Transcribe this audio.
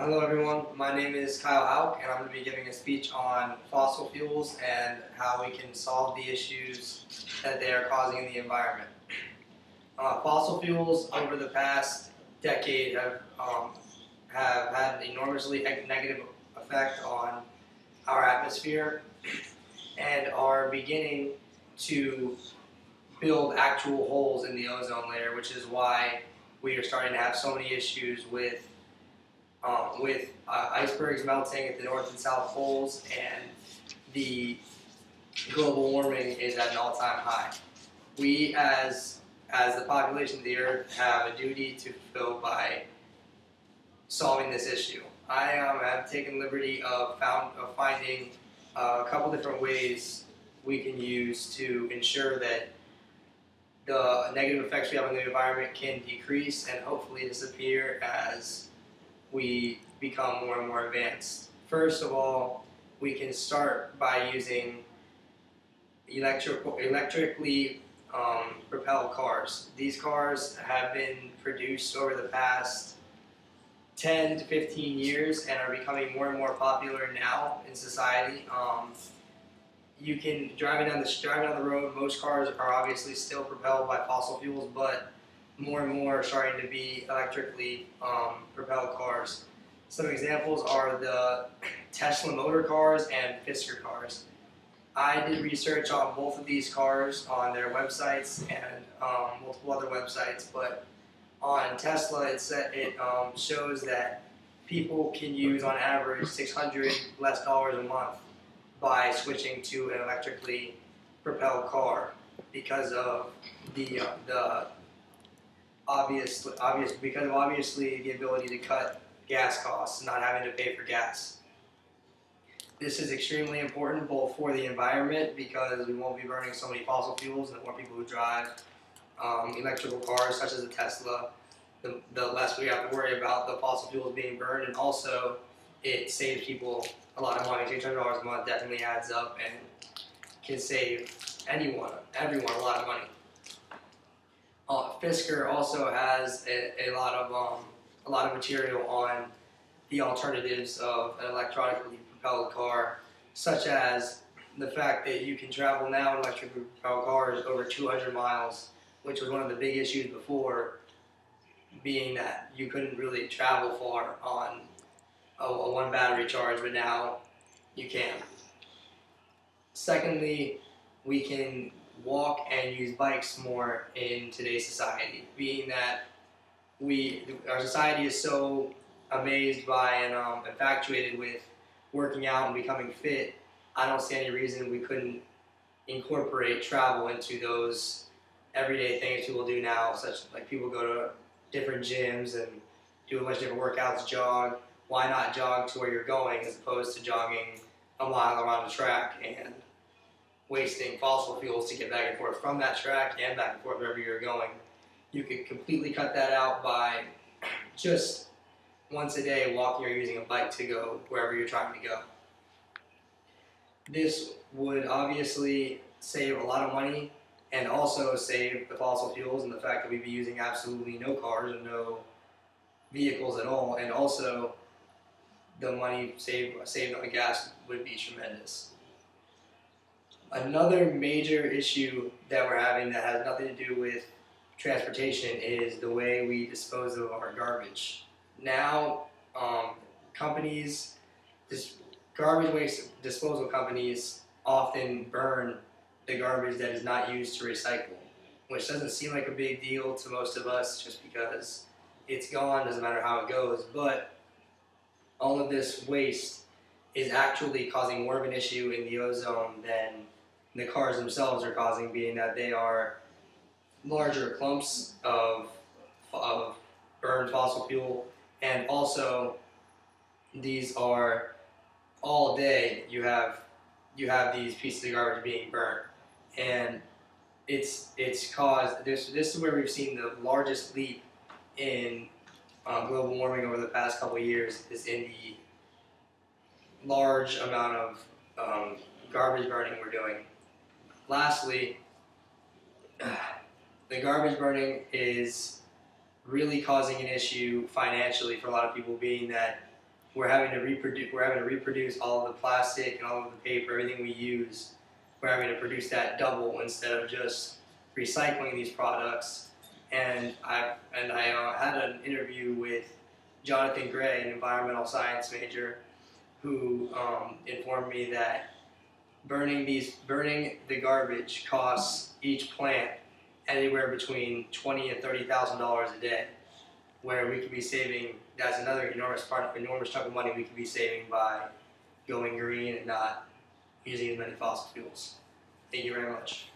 Hello everyone, my name is Kyle Houck and I'm going to be giving a speech on fossil fuels and how we can solve the issues that they are causing in the environment. Fossil fuels over the past decade have had an enormously negative effect on our atmosphere and are beginning to build actual holes in the ozone layer, which is why we are starting to have so many issues with icebergs melting at the North and South poles, and the global warming is at an all-time high. We, as the population of the Earth, have a duty to fulfill by solving this issue. I have taken liberty of finding a couple different ways we can use to ensure that the negative effects we have on the environment can decrease and hopefully disappear as we become more and more advanced. First of all, we can start by using electrically propelled cars. These cars have been produced over the past 10 to 15 years and are becoming more and more popular now in society. You can driving down the road. Most cars are obviously still propelled by fossil fuels, but more and more are starting to be electrically propelled cars. Some examples are the Tesla motor cars and Fisker cars. I did research on both of these cars on their websites and multiple other websites, but on Tesla it shows that people can use on average $600 less a month by switching to an electrically propelled car because of obviously the ability to cut gas costs, not having to pay for gas. This is extremely important both for the environment because we won't be burning so many fossil fuels, and the more people who drive electrical cars such as a Tesla, the less we have to worry about the fossil fuels being burned, and also it saves people a lot of money. $600 a month definitely adds up and can save everyone a lot of money. Fisker also has a lot of material on the alternatives of an electronically propelled car, such as the fact that you can travel now in electrically propelled cars over 200 miles, which was one of the big issues before, being that you couldn't really travel far on a one battery charge, but now you can. Secondly, we can walk and use bikes more in today's society, being that our society is so amazed by and infatuated with working out and becoming fit. I don't see any reason we couldn't incorporate travel into those everyday things people do now, such like people go to different gyms and do a bunch of different workouts, jog. Why not jog to where you're going as opposed to jogging a mile around the track and wasting fossil fuels to get back and forth from that track and back and forth wherever you're going? You could completely cut that out by just once a day walking or using a bike to go wherever you're trying to go. This would obviously save a lot of money and also save the fossil fuels and the fact that we'd be using absolutely no cars or no vehicles at all, and also the money saved on the gas would be tremendous. Another major issue that we're having that has nothing to do with transportation is the way we dispose of our garbage. Now, garbage waste disposal companies often burn the garbage that is not used to recycle, which doesn't seem like a big deal to most of us just because it's gone, doesn't matter how it goes, but all of this waste is actually causing more of an issue in the ozone than the cars themselves are causing, being that they are larger clumps of burned fossil fuel, and also these are all day you have these pieces of garbage being burned, and it's caused this is where we've seen the largest leap in global warming over the past couple of years, is in the large amount of garbage burning we're doing. Lastly, the garbage burning is really causing an issue financially for a lot of people, being that we're having to reproduce all of the plastic and all of the paper, everything we use. We're having to produce that double instead of just recycling these products. And I had an interview with Jonathan Gray, an environmental science major, who informed me that burning the garbage costs each plant anywhere between $20,000 and $30,000 a day, where we could be saving. That's another enormous chunk of money we could be saving by going green and not using as many fossil fuels. Thank you very much.